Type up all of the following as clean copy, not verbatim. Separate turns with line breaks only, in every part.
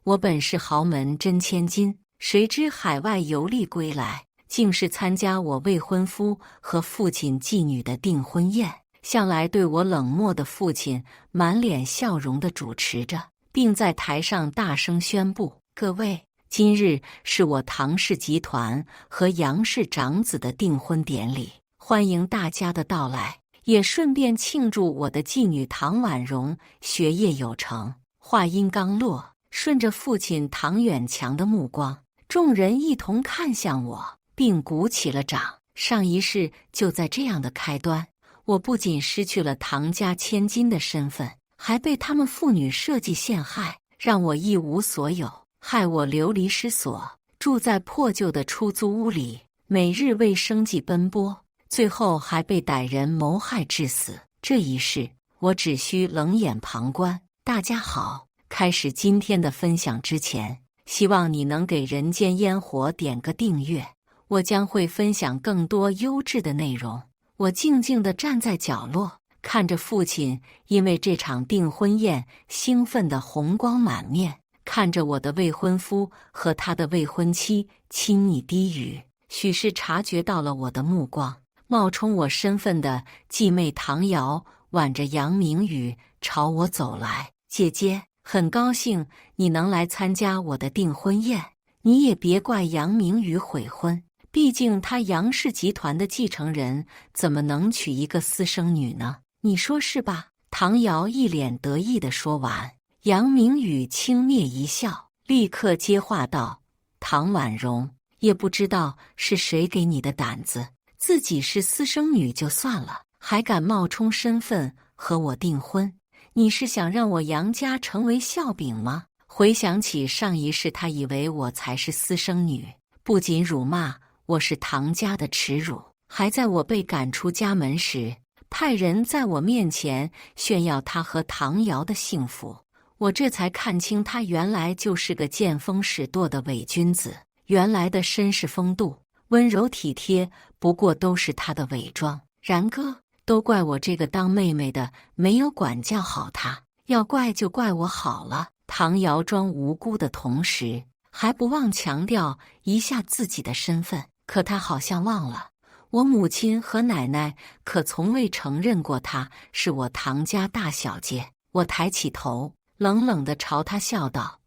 我本是豪门真千金，谁知海外游历归来，竟是参加我未婚夫和父亲继女的订婚宴。向来对我冷漠的父亲满脸笑容地主持着，并在台上大声宣布：各位，今日是我唐氏集团和杨氏长子的订婚典礼，欢迎大家的到来，也顺便庆祝我的继女唐婉容学业有成。话音刚落，顺着父亲唐远强的目光，众人一同看向我，并鼓起了掌。上一世就在这样的开端，我不仅失去了唐家千金的身份，还被他们父女设计陷害，让我一无所有，害我流离失所，住在破旧的出租屋里，每日为生计奔波，最后还被歹人谋害致死。这一世，我只需冷眼旁观。大家好，开始今天的分享之前，希望你能给人间烟火点个订阅，我将会分享更多优质的内容。我静静地站在角落，看着父亲因为这场订婚宴兴奋得红光满面，看着我的未婚夫和他的未婚妻亲昵低语。许是察觉到了我的目光，冒充我身份的继妹唐瑶挽着杨明宇朝我走来。姐姐，很高兴你能来参加我的订婚宴，你也别怪杨明宇悔婚，毕竟他杨氏集团的继承人，怎么能娶一个私生女呢？你说是吧？唐瑶一脸得意地说完，杨明宇轻蔑一笑，立刻接话道：唐婉容，也不知道是谁给你的胆子，自己是私生女就算了，还敢冒充身份和我订婚？你是想让我杨家成为笑柄吗？回想起上一世，他以为我才是私生女，不仅辱骂我是唐家的耻辱，还在我被赶出家门时，派人在我面前炫耀他和唐瑶的幸福。我这才看清他原来就是个见风使舵的伪君子，原来的绅士风度、温柔体贴，不过都是他的伪装。然哥，都怪我这个当妹妹的没有管教好他，要怪就怪我好了。唐瑶装无辜的同时，还不忘强调一下自己的身份。可他好像忘了，我母亲和奶奶可从未承认过她是我唐家大小姐。我抬起头，冷冷地朝他笑道：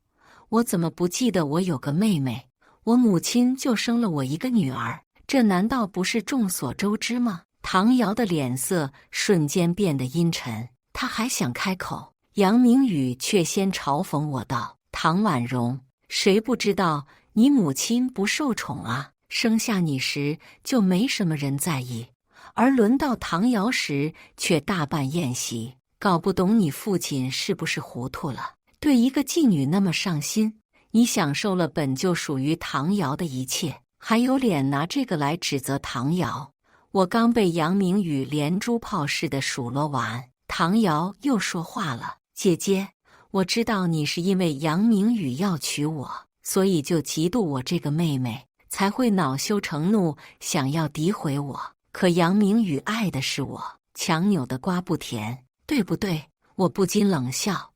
我怎么不记得我有个妹妹？我母亲就生了我一个女儿，这难道不是众所周知吗？唐瑶的脸色瞬间变得阴沉，他还想开口，杨明宇却先嘲讽我道：唐婉容，谁不知道你母亲不受宠啊？生下你时就没什么人在意，而轮到唐瑶时却大办宴席，搞不懂你父亲是不是糊涂了？对一个妓女那么上心，你享受了本就属于唐瑶的一切，还有脸拿这个来指责唐瑶？我刚被杨明宇连珠炮似的数落完，唐瑶又说话了：姐姐，我知道你是因为杨明宇要娶我，所以就嫉妒我这个妹妹，才会恼羞成怒，想要诋毁我。可杨明宇爱的是我，强扭的瓜不甜，对不对？我不禁冷笑，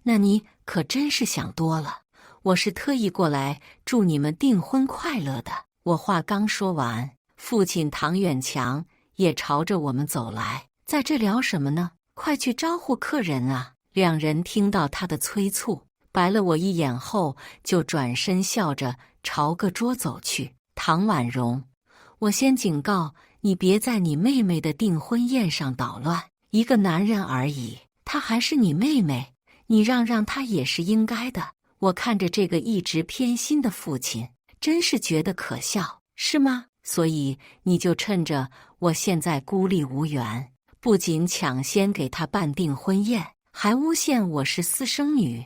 那你可真是想多了，我是特意过来祝你们订婚快乐的。我话刚说完，父亲唐远强也朝着我们走来。在这聊什么呢？快去招呼客人啊！两人听到他的催促，白了我一眼后，就转身笑着朝个桌走去。唐婉容，我先警告你，别在你妹妹的订婚宴上捣乱。一个男人而已，她还是你妹妹，你让她也是应该的。我看着这个一直偏心的父亲，真是觉得可笑，是吗？所以你就趁着我现在孤立无援，不仅抢先给他办订婚宴，还诬陷我是私生女。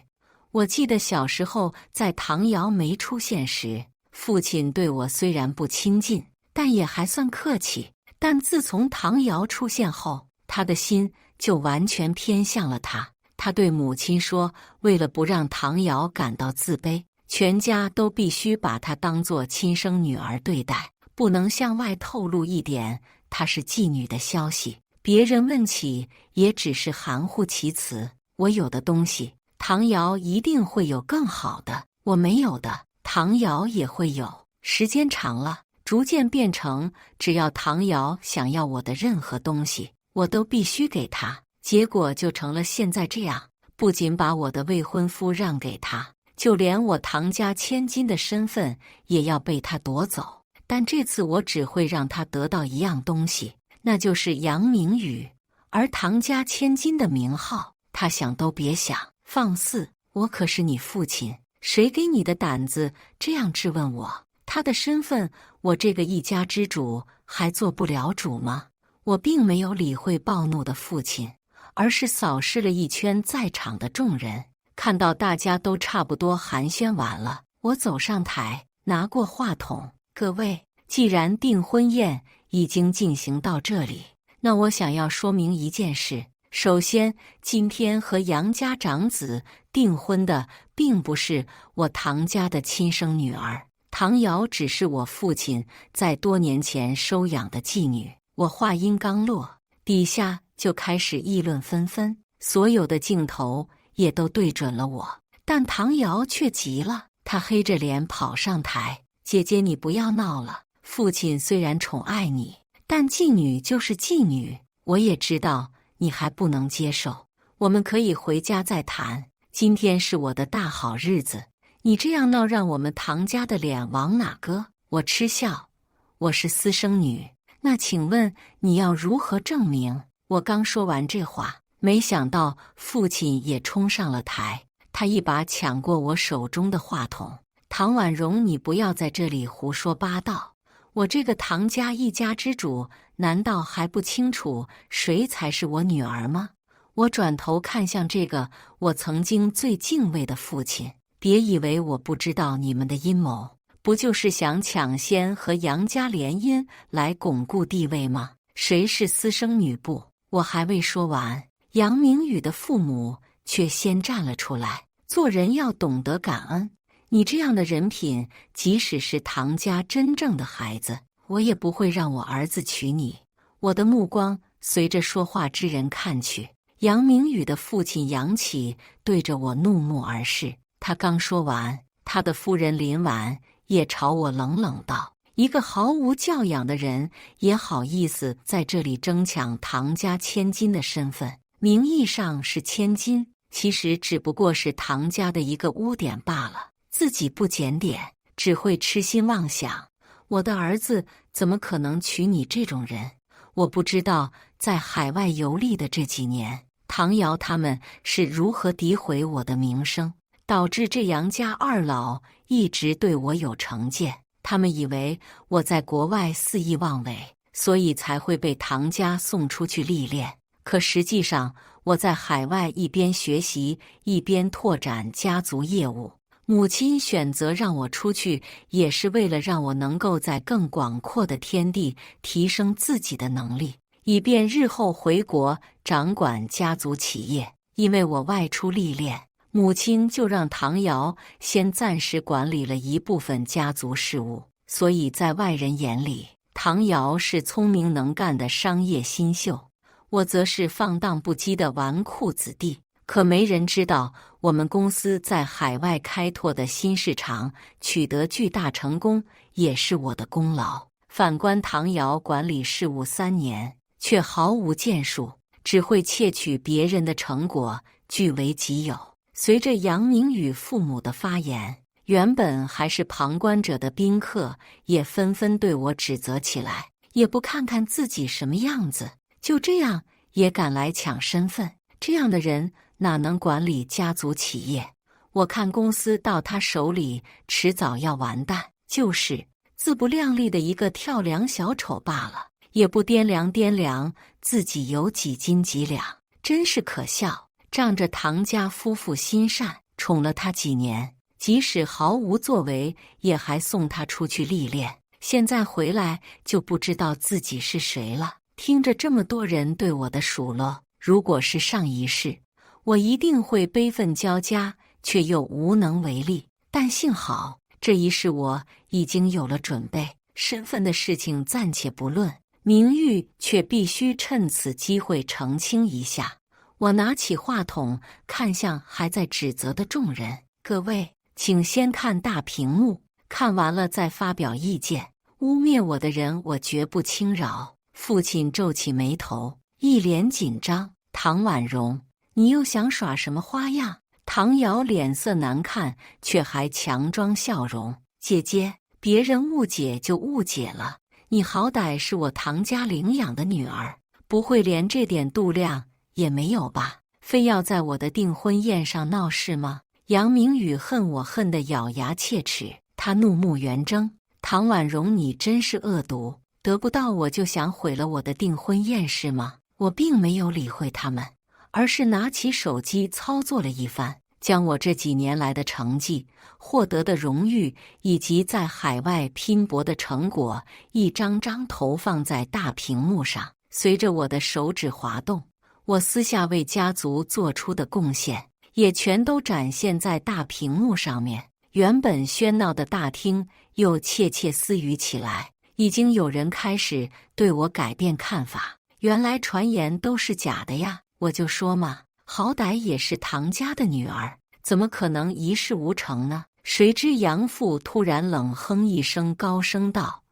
我记得小时候在唐瑶没出现时，父亲对我虽然不亲近，但也还算客气。但自从唐瑶出现后，他的心就完全偏向了他。他对母亲说，为了不让唐瑶感到自卑，全家都必须把她当作亲生女儿对待，不能向外透露一点她是妓女的消息。别人问起，也只是含糊其辞。我有的东西唐瑶一定会有更好的，我没有的，唐瑶也会有。时间长了，逐渐变成只要唐瑶想要我的任何东西，我都必须给他。结果就成了现在这样，不仅把我的未婚夫让给他，就连我唐家千金的身份也要被他夺走。但这次我只会让他得到一样东西，那就是杨明宇，而唐家千金的名号，他想都别想。放肆！我可是你父亲，谁给你的胆子这样质问我？他的身份，我这个一家之主还做不了主吗？我并没有理会暴怒的父亲，而是扫视了一圈在场的众人，看到大家都差不多寒暄完了，我走上台，拿过话筒：各位，既然订婚宴已经进行到这里，那我想要说明一件事。首先，今天和杨家长子订婚的并不是我唐家的亲生女儿，唐瑶只是我父亲在多年前收养的妓女。我话音刚落，底下就开始议论纷纷，所有的镜头也都对准了我。但唐瑶却急了，她黑着脸跑上台：姐姐，你不要闹了，父亲虽然宠爱你，但妓女就是妓女，我也知道你还不能接受，我们可以回家再谈。今天是我的大好日子，你这样闹，让我们唐家的脸往哪搁？我嗤笑：我是私生女，那请问你要如何证明？我刚说完这话，没想到父亲也冲上了台，他一把抢过我手中的话筒：唐婉容，你不要在这里胡说八道，我这个唐家一家之主，难道还不清楚谁才是我女儿吗？我转头看向这个我曾经最敬畏的父亲，别以为我不知道你们的阴谋，不就是想抢先和杨家联姻来巩固地位吗？谁是私生女不？我还未说完，杨明宇的父母却先站了出来：做人要懂得感恩，你这样的人品，即使是唐家真正的孩子，我也不会让我儿子娶你。我的目光随着说话之人看去，杨明宇的父亲杨启对着我怒目而视。他刚说完，他的夫人林婉也朝我冷冷道：一个毫无教养的人也好意思在这里争抢唐家千金的身份，名义上是千金，其实只不过是唐家的一个污点罢了，自己不检点，只会痴心妄想。我的儿子怎么可能娶你这种人？我不知道在海外游历的这几年，唐瑶他们是如何诋毁我的名声，导致这杨家二老一直对我有成见。他们以为我在国外肆意妄为，所以才会被唐家送出去历练。可实际上，我在海外一边学习，一边拓展家族业务。母亲选择让我出去，也是为了让我能够在更广阔的天地提升自己的能力，以便日后回国掌管家族企业。因为我外出历练，母亲就让唐瑶先暂时管理了一部分家族事务，所以在外人眼里，唐瑶是聪明能干的商业新秀，我则是放荡不羁的纨绔子弟。可没人知道，我们公司在海外开拓的新市场取得巨大成功，也是我的功劳。反观唐瑶管理事务3年，却毫无建树，只会窃取别人的成果，据为己有。随着杨明宇父母的发言，原本还是旁观者的宾客也纷纷对我指责起来，也不看看自己什么样子，就这样也敢来抢身份。这样的人哪能管理家族企业？我看公司到他手里迟早要完蛋，就是自不量力的一个跳梁小丑罢了，也不掂量掂量自己有几斤几两，真是可笑。仗着唐家夫妇心善，宠了他几年，即使毫无作为，也还送他出去历练。现在回来就不知道自己是谁了。听着这么多人对我的数落，如果是上一世，我一定会悲愤交加，却又无能为力。但幸好这一世我已经有了准备，身份的事情暂且不论，名誉却必须趁此机会澄清一下。我拿起话筒，看向还在指责的众人：“各位，请先看大屏幕，看完了再发表意见。污蔑我的人，我绝不轻饶。”父亲皱起眉头，一脸紧张。唐婉容，你又想耍什么花样？唐瑶脸色难看，却还强装笑容。姐姐，别人误解就误解了，你好歹是我唐家领养的女儿，不会连这点度量也没有吧？非要在我的订婚宴上闹事吗？杨明宇恨我恨得咬牙切齿，他怒目圆睁。唐婉容，你真是恶毒，得不到我就想毁了我的订婚宴是吗？我并没有理会他们，而是拿起手机操作了一番，将我这几年来的成绩、获得的荣誉以及在海外拼搏的成果一张张投放在大屏幕上。随着我的手指滑动，我私下为家族做出的贡献也全都展现在大屏幕上面。原本喧闹的大厅又窃窃私语起来，已经有人开始对我改变看法。原来传言都是假的呀！我就说嘛，好歹也是唐家的女儿，怎么可能一事无成呢？谁知杨父突然冷哼一声，高声道：“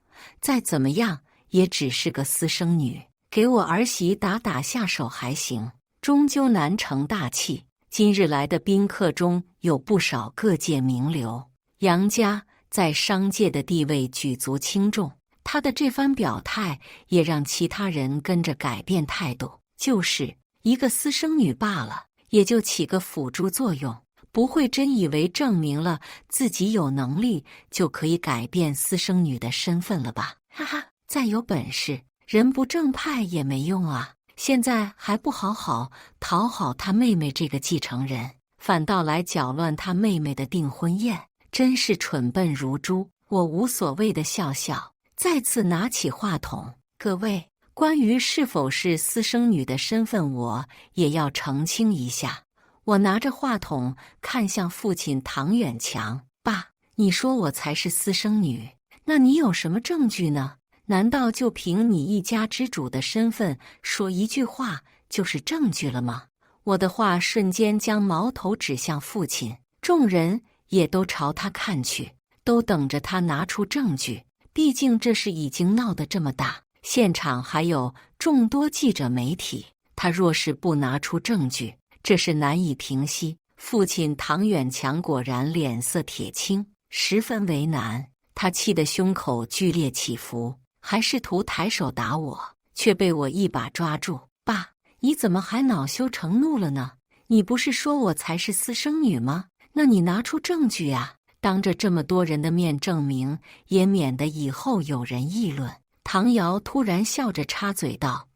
再怎么样也只是个私生女，给我儿媳打下手还行，终究难成大器。”今日来的宾客中有不少各界名流，杨家在商界的地位举足轻重。他的这番表态也让其他人跟着改变态度，就是一个私生女罢了，也就起个辅助作用，不会真以为证明了自己有能力就可以改变私生女的身份了吧？哈哈，再有本事，人不正派也没用啊！现在还不好好讨好他妹妹这个继承人，反倒来搅乱他妹妹的订婚宴，真是蠢笨如猪。我无所谓的笑笑，再次拿起话筒：“各位，关于是否是私生女的身份，我也要澄清一下。”我拿着话筒看向父亲唐远强：“爸，你说我才是私生女，那你有什么证据呢？难道就凭你一家之主的身份说一句话就是证据了吗？”我的话瞬间将矛头指向父亲，众人也都朝他看去，都等着他拿出证据。毕竟这事已经闹得这么大，现场还有众多记者媒体，他若是不拿出证据，这是难以平息。父亲唐远强果然脸色铁青，十分为难，他气得胸口剧烈起伏，还试图抬手打我，却被我一把抓住。“爸，你怎么还恼羞成怒了呢？你不是说我才是私生女吗？那你拿出证据呀！当着这么多人的面证明，也免得以后有人议论。”唐瑶突然笑着插嘴道：“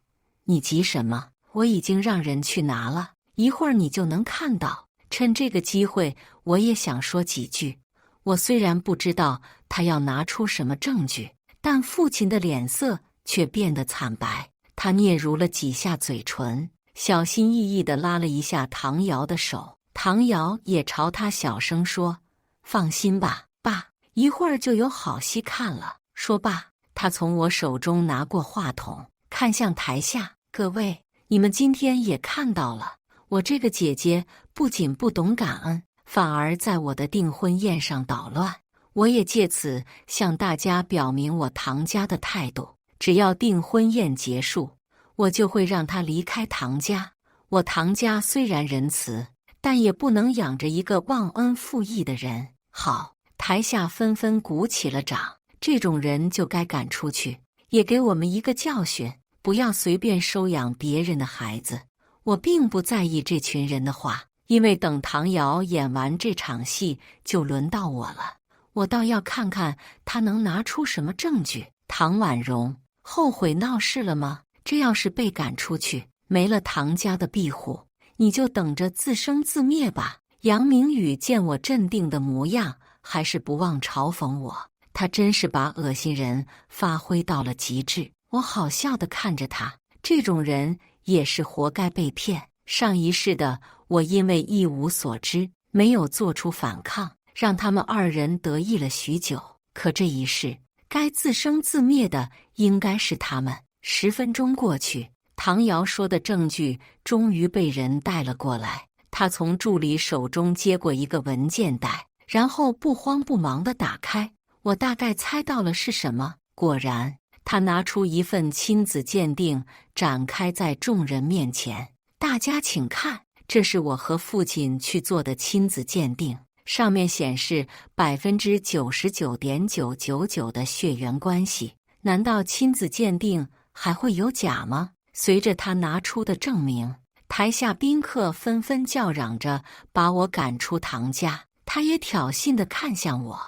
你急什么？我已经让人去拿了，一会儿你就能看到。”趁这个机会，我也想说几句。我虽然不知道他要拿出什么证据，但父亲的脸色却变得惨白，他嗫嚅了几下嘴唇，小心翼翼地拉了一下唐瑶的手。唐瑶也朝他小声说：“放心吧，爸，一会儿就有好戏看了。”说罢，他从我手中拿过话筒，看向台下：“各位，你们今天也看到了，我这个姐姐不仅不懂感恩，反而在我的订婚宴上捣乱。我也借此向大家表明我唐家的态度，只要订婚宴结束，我就会让她离开唐家。我唐家虽然仁慈，但也不能养着一个忘恩负义的人。”好，台下纷纷鼓起了掌，这种人就该赶出去，也给我们一个教训，不要随便收养别人的孩子。我并不在意这群人的话，因为等唐瑶演完这场戏，就轮到我了。我倒要看看他能拿出什么证据。唐婉容，后悔闹事了吗？这要是被赶出去，没了唐家的庇护，你就等着自生自灭吧。杨明宇见我镇定的模样，还是不忘嘲讽我，他真是把恶心人发挥到了极致。我好笑地看着他，这种人也是活该被骗。上一世的我因为一无所知，没有做出反抗，让他们二人得意了许久。可这一世，该自生自灭的应该是他们。10分钟过去，唐瑶说的证据终于被人带了过来。他从助理手中接过一个文件袋，然后不慌不忙地打开。我大概猜到了是什么，果然，他拿出一份亲子鉴定，展开在众人面前。大家请看，这是我和父亲去做的亲子鉴定，上面显示99.999%的血缘关系。难道亲子鉴定还会有假吗？随着他拿出的证明，台下宾客纷纷叫嚷着把我赶出唐家。他也挑衅地看向我，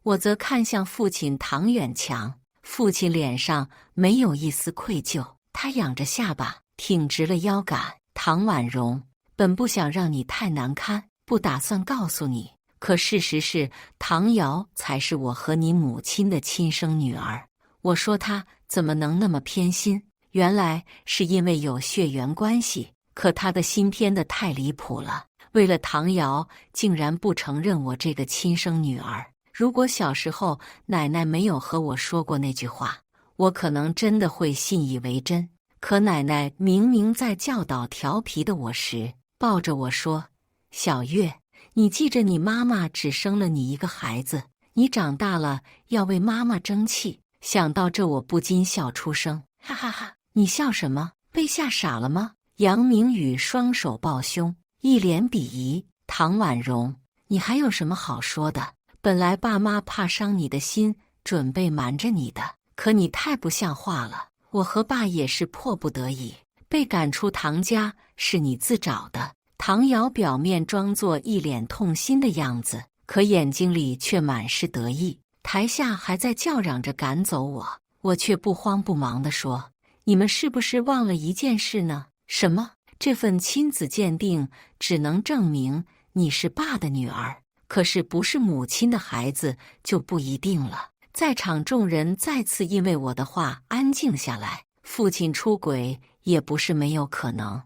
我则看向父亲唐远强。父亲脸上没有一丝愧疚，他仰着下巴，挺直了腰杆。唐婉容，本不想让你太难堪，不打算告诉你，可事实是，唐瑶才是我和你母亲的亲生女儿。我说她怎么能那么偏心？原来是因为有血缘关系，可她的心偏得太离谱了。为了唐瑶，竟然不承认我这个亲生女儿。如果小时候奶奶没有和我说过那句话，我可能真的会信以为真。可奶奶明明在教导调皮的我时，抱着我说：“小月，你记着你妈妈只生了你一个孩子，你长大了要为妈妈争气。”想到这，我不禁笑出声，哈哈哈！你笑什么？被吓傻了吗？杨明宇双手抱胸，一脸鄙夷。唐婉容，你还有什么好说的？本来爸妈怕伤你的心，准备瞒着你的，可你太不像话了。我和爸也是迫不得已，被赶出唐家是你自找的。唐瑶表面装作一脸痛心的样子，可眼睛里却满是得意。台下还在叫嚷着赶走我，我却不慌不忙地说：“你们是不是忘了一件事呢？什么？这份亲子鉴定只能证明你是爸的女儿，可是不是母亲的孩子就不一定了。”在场众人再次因为我的话安静下来。父亲出轨也不是没有可能，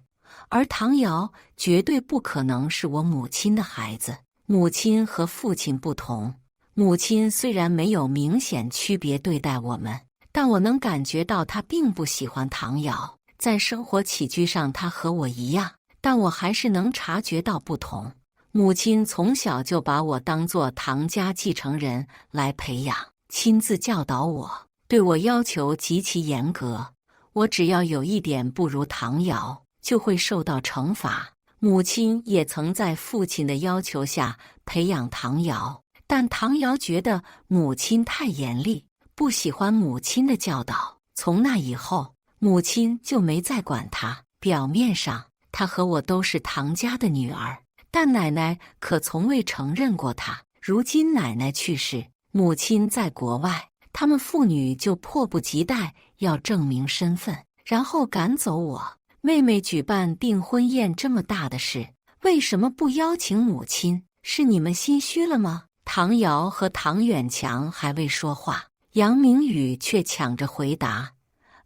而唐瑶绝对不可能是我母亲的孩子。母亲和父亲不同，母亲虽然没有明显区别对待我们，但我能感觉到她并不喜欢唐瑶。在生活起居上，她和我一样，但我还是能察觉到不同。母亲从小就把我当作唐家继承人来培养，亲自教导我，对我要求极其严格。我只要有一点不如唐瑶，就会受到惩罚。母亲也曾在父亲的要求下培养唐瑶，但唐瑶觉得母亲太严厉，不喜欢母亲的教导。从那以后，母亲就没再管她。表面上，她和我都是唐家的女儿，但奶奶可从未承认过她。如今奶奶去世，母亲在国外，他们父女就迫不及待要证明身份，然后赶走我。妹妹举办订婚宴这么大的事，为什么不邀请母亲？是你们心虚了吗？唐瑶和唐远强还未说话，杨明宇却抢着回答：“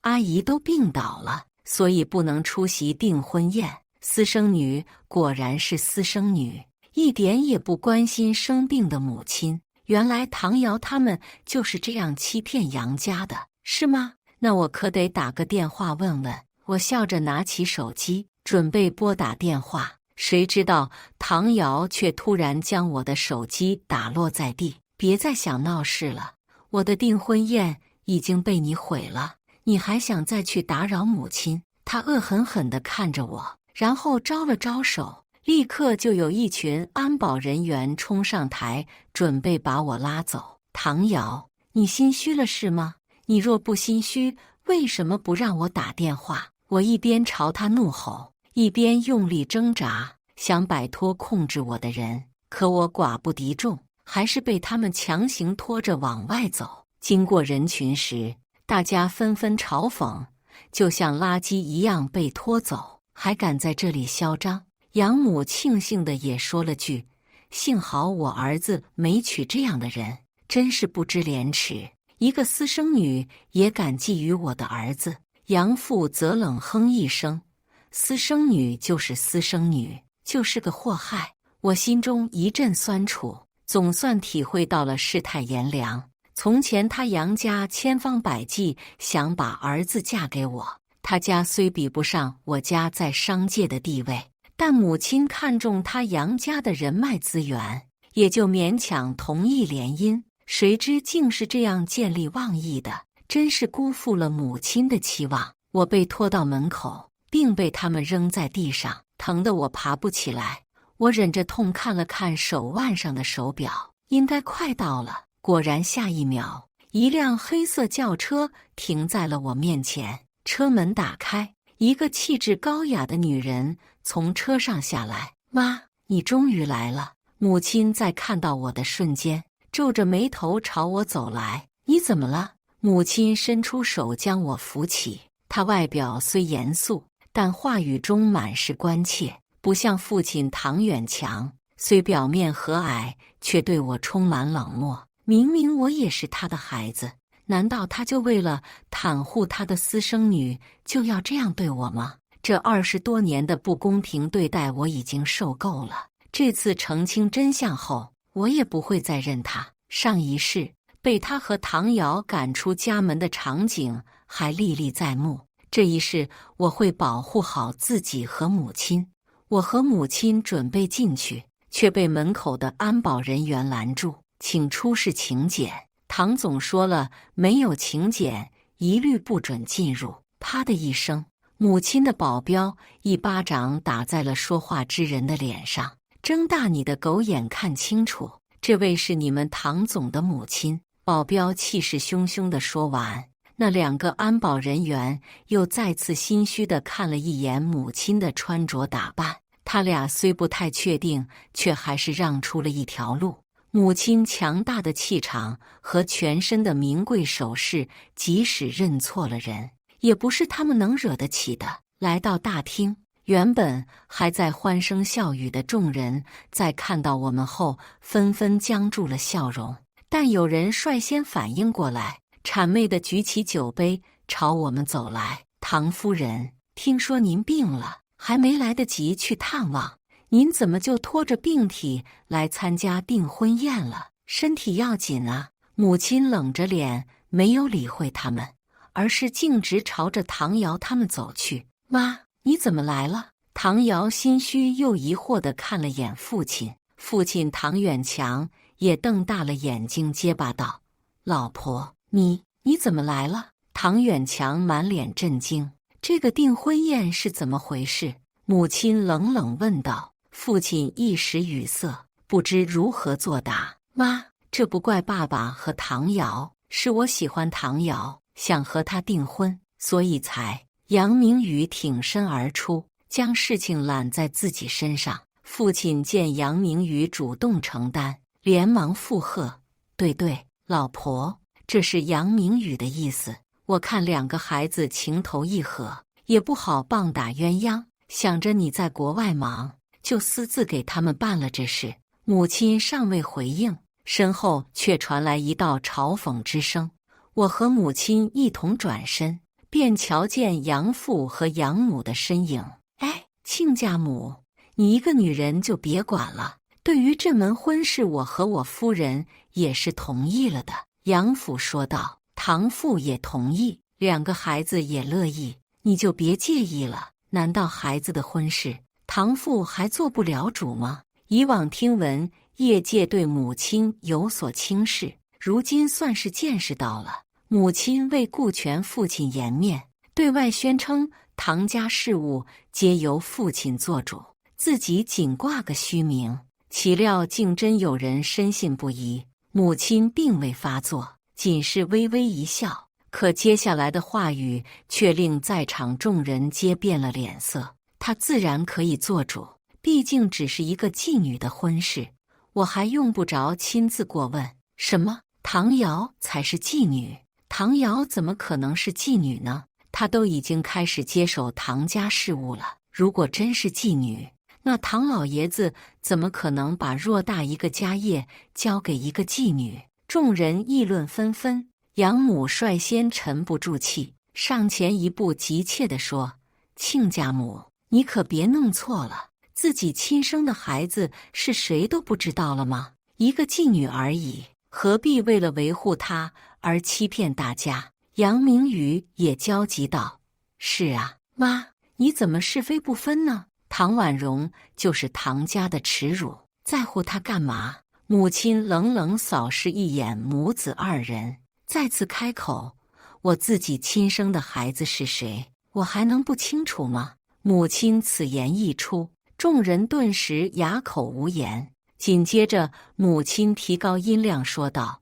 阿姨都病倒了，所以不能出席订婚宴。私生女果然是私生女，一点也不关心生病的母亲。原来唐瑶他们就是这样欺骗杨家的，是吗？那我可得打个电话问问。”我笑着拿起手机，准备拨打电话，谁知道唐瑶却突然将我的手机打落在地。别再想闹事了，我的订婚宴已经被你毁了，你还想再去打扰母亲？他恶狠狠地看着我，然后招了招手，立刻就有一群安保人员冲上台，准备把我拉走。唐瑶，你心虚了是吗？你若不心虚，为什么不让我打电话？我一边朝他怒吼，一边用力挣扎，想摆脱控制我的人。可我寡不敌众，还是被他们强行拖着往外走。经过人群时，大家纷纷嘲讽，就像垃圾一样被拖走，还敢在这里嚣张。养母庆幸的也说了句：“幸好我儿子没娶这样的人，真是不知廉耻，一个私生女也敢觊觎我的儿子。”杨父则冷哼一声：“私生女就是私生女，就是个祸害。”我心中一阵酸楚，总算体会到了世态炎凉。从前他杨家千方百计想把儿子嫁给我，他家虽比不上我家在商界的地位，但母亲看中他杨家的人脉资源，也就勉强同意联姻。谁知竟是这样见利忘义的，真是辜负了母亲的期望。我被拖到门口，并被他们扔在地上，疼得我爬不起来。我忍着痛看了看手腕上的手表，应该快到了。果然下一秒，一辆黑色轿车停在了我面前，车门打开，一个气质高雅的女人从车上下来。妈，你终于来了。母亲在看到我的瞬间，皱着眉头朝我走来。你怎么了？母亲伸出手将我扶起，她外表虽严肃，但话语中满是关切，不像父亲唐远强，虽表面和蔼，却对我充满冷漠。明明我也是他的孩子，难道他就为了袒护他的私生女，就要这样对我吗？这20多年的不公平对待我已经受够了。这次澄清真相后，我也不会再认他。上一世被他和唐瑶赶出家门的场景还历历在目，这一世我会保护好自己和母亲。我和母亲准备进去，却被门口的安保人员拦住，请出示请柬。唐总说了，没有请柬一律不准进入。啪的一声，母亲的保镖一巴掌打在了说话之人的脸上。睁大你的狗眼看清楚，这位是你们唐总的母亲。保镖气势汹汹地说完，那2个安保人员又再次心虚地看了一眼母亲的穿着打扮。他俩虽不太确定，却还是让出了一条路。母亲强大的气场和全身的名贵首饰，即使认错了人，也不是他们能惹得起的。来到大厅，原本还在欢声笑语的众人，在看到我们后，纷纷僵住了笑容。但有人率先反应过来，谄媚地举起酒杯，朝我们走来。唐夫人，听说您病了，还没来得及去探望，您怎么就拖着病体来参加订婚宴了？身体要紧啊！母亲冷着脸，没有理会他们，而是径直朝着唐瑶他们走去。妈，你怎么来了？唐瑶心虚又疑惑地看了眼父亲，父亲唐远强也瞪大了眼睛，结巴道：“老婆，你怎么来了？”唐远强满脸震惊，这个订婚宴是怎么回事？母亲冷冷问道。父亲一时语塞，不知如何作答。妈，这不怪爸爸和唐瑶，是我喜欢唐瑶，想和她订婚，所以才……杨明宇挺身而出，将事情揽在自己身上。父亲见杨明宇主动承担，连忙附和：“对，老婆，这是杨明宇的意思。我看2个孩子情投意合，也不好棒打鸳鸯，想着你在国外忙，就私自给他们办了这事。”母亲尚未回应，身后却传来一道嘲讽之声。我和母亲一同转身，便瞧见养父和养母的身影。哎，亲家母，你一个女人就别管了。对于这门婚事，我和我夫人也是同意了的。养父说道。唐父也同意，2个孩子也乐意，你就别介意了。难道孩子的婚事，唐父还做不了主吗？以往听闻业界对母亲有所轻视，如今算是见识到了。母亲为顾全父亲颜面，对外宣称唐家事务皆由父亲做主，自己仅挂个虚名。岂料竟真有人深信不疑。母亲并未发作，仅是微微一笑，可接下来的话语却令在场众人皆变了脸色。她自然可以做主，毕竟只是一个妓女的婚事，我还用不着亲自过问。什么？唐瑶才是妓女？唐瑶怎么可能是妓女呢？她都已经开始接手唐家事务了。如果真是妓女，那唐老爷子怎么可能把偌大一个家业交给一个妓女？众人议论纷纷，养母率先沉不住气，上前一步急切地说：“亲家母，你可别弄错了，自己亲生的孩子是谁都不知道了吗？一个妓女而已，何必为了维护她而欺骗大家？”杨明宇也焦急道：“是啊，妈，你怎么是非不分呢？唐婉容就是唐家的耻辱，在乎她干嘛？母亲冷冷扫视一眼母子二人，再次开口：我自己亲生的孩子是谁，我还能不清楚吗？母亲此言一出，众人顿时哑口无言。紧接着，母亲提高音量说道：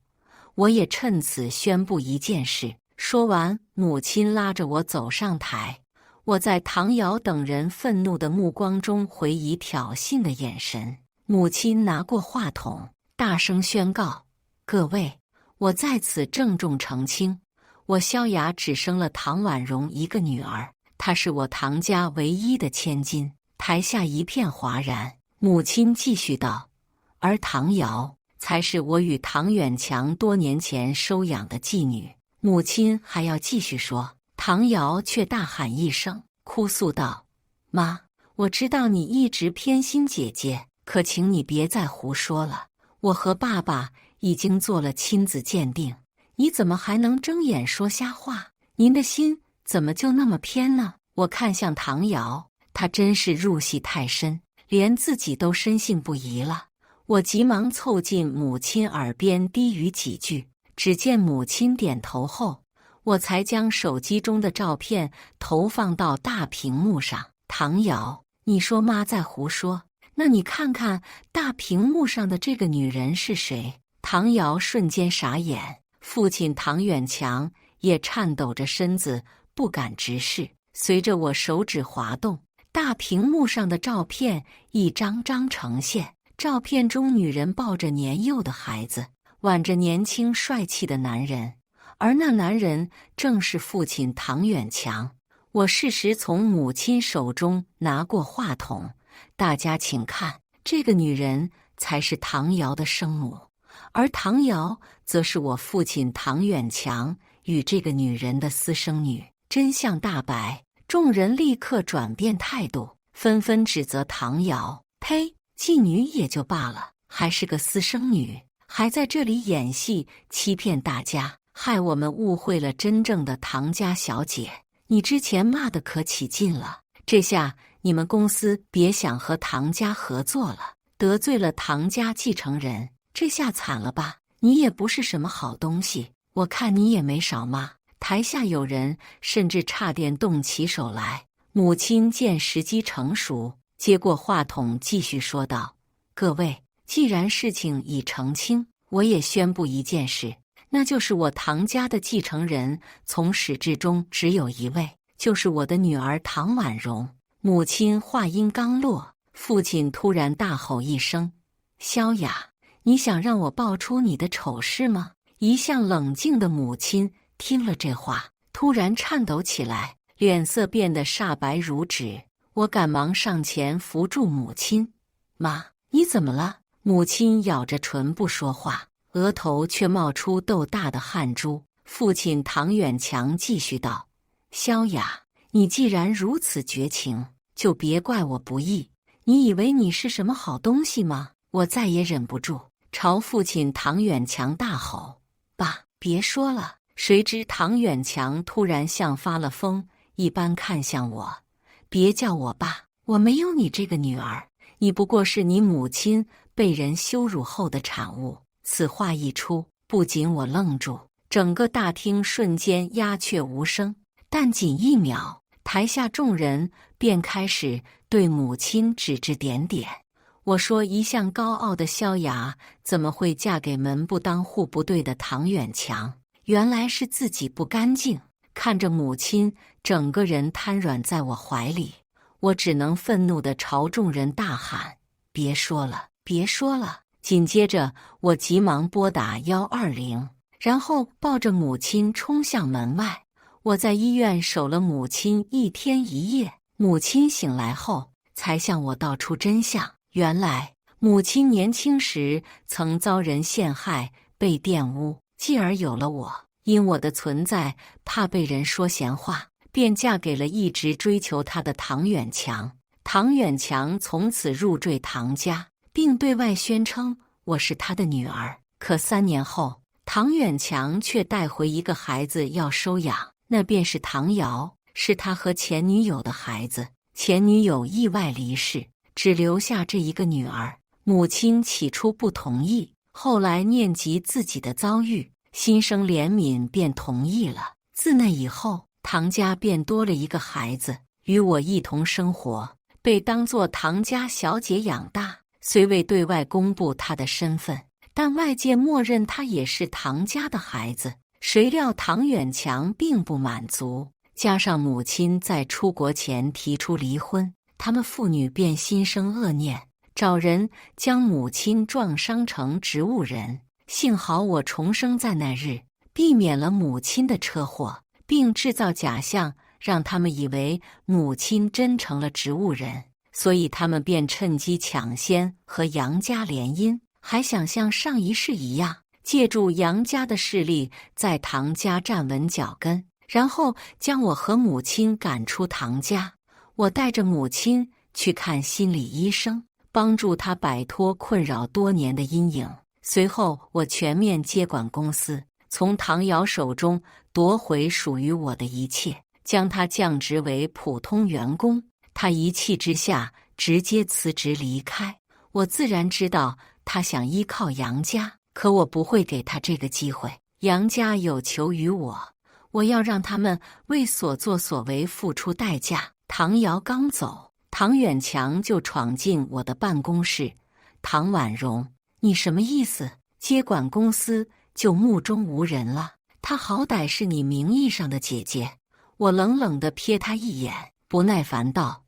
我也趁此宣布一件事。说完，母亲拉着我走上台。我在唐瑶等人愤怒的目光中回以挑衅的眼神。母亲拿过话筒，大声宣告：各位，我在此郑重澄清，我萧雅只生了唐婉容一个女儿，她是我唐家唯一的千金。台下一片哗然。母亲继续道：而唐瑶才是我与唐远强多年前收养的妓女。母亲还要继续说，唐瑶却大喊一声，哭诉道：妈，我知道你一直偏心姐姐，可请你别再胡说了。我和爸爸已经做了亲子鉴定，你怎么还能睁眼说瞎话？您的心怎么就那么偏呢？我看向唐瑶，她真是入戏太深，连自己都深信不疑了。我急忙凑近母亲耳边低语几句，只见母亲点头后，我才将手机中的照片投放到大屏幕上。唐瑶，你说妈在胡说，那你看看大屏幕上的这个女人是谁？唐瑶瞬间傻眼，父亲唐远强也颤抖着身子不敢直视。随着我手指滑动，大屏幕上的照片一张张呈现。照片中，女人抱着年幼的孩子，挽着年轻帅气的男人，而那男人正是父亲唐远强。我适时从母亲手中拿过话筒，大家请看，这个女人才是唐瑶的生母，而唐瑶则是我父亲唐远强与这个女人的私生女。真相大白，众人立刻转变态度，纷纷指责唐瑶：呸！妓女也就罢了，还是个私生女，还在这里演戏，欺骗大家，害我们误会了真正的唐家小姐。你之前骂得可起劲了，这下你们公司别想和唐家合作了，得罪了唐家继承人，这下惨了吧？你也不是什么好东西，我看你也没少骂。台下有人甚至差点动起手来。母亲见时机成熟，接过话筒继续说道：各位，既然事情已澄清，我也宣布一件事，那就是我唐家的继承人从始至终只有一位，就是我的女儿唐婉容。母亲话音刚落，父亲突然大吼一声：萧雅，你想让我爆出你的丑事吗？一向冷静的母亲听了这话，突然颤抖起来，脸色变得煞白如纸。我赶忙上前扶住母亲：妈，你怎么了？母亲咬着唇不说话，额头却冒出豆大的汗珠。父亲唐远强继续道：萧雅，你既然如此绝情，就别怪我不义。你以为你是什么好东西吗？我再也忍不住，朝父亲唐远强大吼：爸，别说了！谁知唐远强突然像发了疯一般看向我：别叫我爸，我没有你这个女儿，你不过是你母亲被人羞辱后的产物。此话一出，不仅我愣住，整个大厅瞬间鸦雀无声。但仅一秒，台下众人便开始对母亲指指点点。我说，一向高傲的萧雅怎么会嫁给门不当户不对的唐远强？原来是自己不干净。看着母亲整个人瘫软在我怀里，我只能愤怒地朝众人大喊：别说了，别说了！紧接着，我急忙拨打120，然后抱着母亲冲向门外。我在医院守了母亲1天1夜，母亲醒来后才向我道出真相。原来，母亲年轻时曾遭人陷害，被玷污，继而有了我。因我的存在，怕被人说闲话，便嫁给了一直追求她的唐远强。唐远强从此入赘唐家，并对外宣称我是他的女儿。可3年后，唐远强却带回一个孩子要收养，那便是唐瑶。是他和前女友的孩子。前女友意外离世，只留下这一个女儿。母亲起初不同意，后来念及自己的遭遇，心生怜悯，便同意了。自那以后，唐家便多了一个孩子，与我一同生活，被当作唐家小姐养大。虽未对外公布他的身份，但外界默认他也是唐家的孩子。谁料唐远强并不满足，加上母亲在出国前提出离婚，他们父女便心生恶念，找人将母亲撞伤成植物人。幸好我重生在那日，避免了母亲的车祸，并制造假象，让他们以为母亲真成了植物人，所以他们便趁机抢先和杨家联姻，还想像上一世一样，借助杨家的势力在唐家站稳脚跟，然后将我和母亲赶出唐家。我带着母亲去看心理医生，帮助她摆脱困扰多年的阴影。随后我全面接管公司，从唐瑶手中夺回属于我的一切，将他降职为普通员工。他一气之下直接辞职离开。我自然知道他想依靠杨家，可我不会给他这个机会。杨家有求于我，我要让他们为所作所为付出代价。唐瑶刚走，唐远强就闯进我的办公室。唐婉容，你什么意思？接管公司就目中无人了？她好歹是你名义上的姐姐。我冷冷地瞥她一眼，不耐烦道：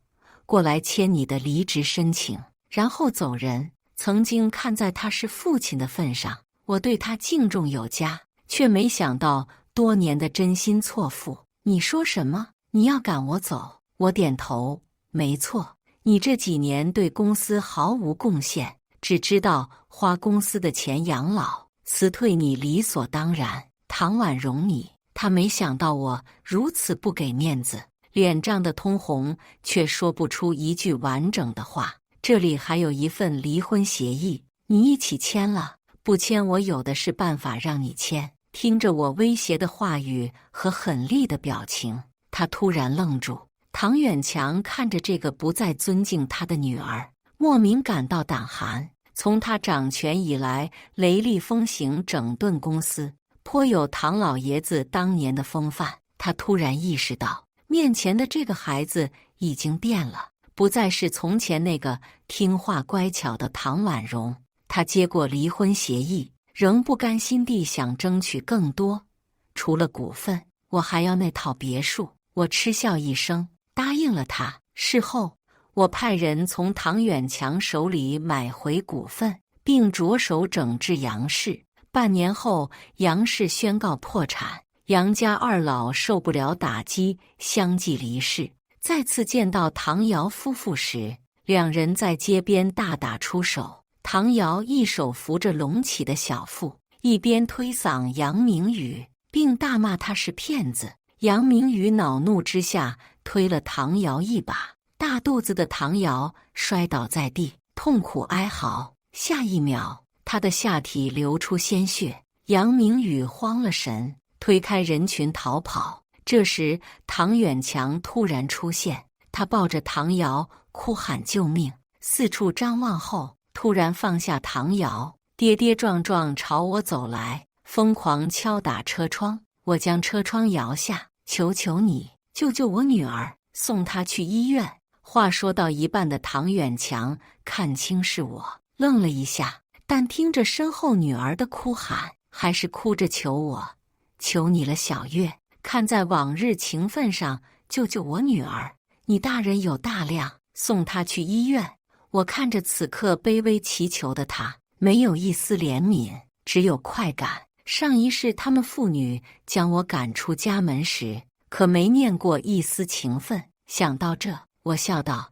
过来签你的离职申请，然后走人。曾经看在他是父亲的份上，我对他敬重有加，却没想到多年的真心错付。你说什么？你要赶我走？我点头，没错，你这几年对公司毫无贡献，只知道花公司的钱养老，辞退你理所当然。唐婉容他没想到我如此不给面子，脸涨得通红，却说不出一句完整的话。这里还有一份离婚协议，你一起签了，不签我有的是办法让你签。听着我威胁的话语和狠厉的表情，他突然愣住。唐远强看着这个不再尊敬他的女儿，莫名感到胆寒。从他掌权以来，雷厉风行，整顿公司，颇有唐老爷子当年的风范。他突然意识到，面前的这个孩子已经变了，不再是从前那个听话乖巧的唐婉容。他接过离婚协议，仍不甘心地想争取更多，除了股份，我还要那套别墅。我嗤笑一声，答应了他。事后，我派人从唐远强手里买回股份，并着手整治杨氏。半年后，杨氏宣告破产，杨家二老受不了打击，相继离世。再次见到唐瑶夫妇时，两人在街边大打出手。唐瑶一手扶着隆起的小腹，一边推搡杨明宇，并大骂他是骗子。杨明宇恼怒之下推了唐瑶一把，大肚子的唐瑶摔倒在地，痛苦哀嚎。下一秒，他的下体流出鲜血。杨明宇慌了神，推开人群逃跑。这时，唐远强突然出现，他抱着唐瑶哭喊救命，四处张望后，突然放下唐瑶，跌跌撞撞朝我走来，疯狂敲打车窗。我将车窗摇下，求求你，救救我女儿，送她去医院。话说到一半的唐远强看清是我，愣了一下，但听着身后女儿的哭喊，还是哭着求我：求你了，小月，看在往日情分上，救救我女儿，你大人有大量，送她去医院。我看着此刻卑微祈求的她，没有一丝怜悯，只有快感。上一世他们父女将我赶出家门时，可没念过一丝情分。想到这，我笑道：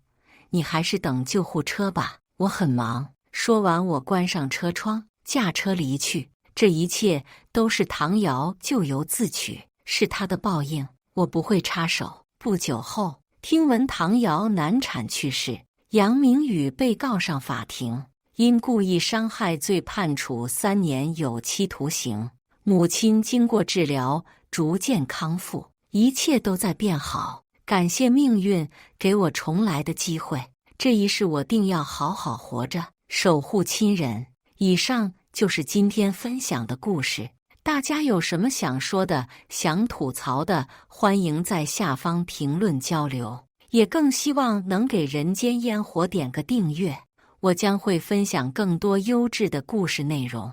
你还是等救护车吧，我很忙。说完，我关上车窗，驾车离去。这一切都是唐瑶咎由自取，是她的报应，我不会插手。不久后，听闻唐瑶难产去世，杨明宇被告上法庭，因故意伤害罪判处3年有期徒刑。母亲经过治疗，逐渐康复，一切都在变好。感谢命运给我重来的机会，这一世我定要好好活着，守护亲人。以上就是今天分享的故事，大家有什么想说的、想吐槽的，欢迎在下方评论交流。也更希望能给人间烟火点个订阅，我将会分享更多优质的故事内容。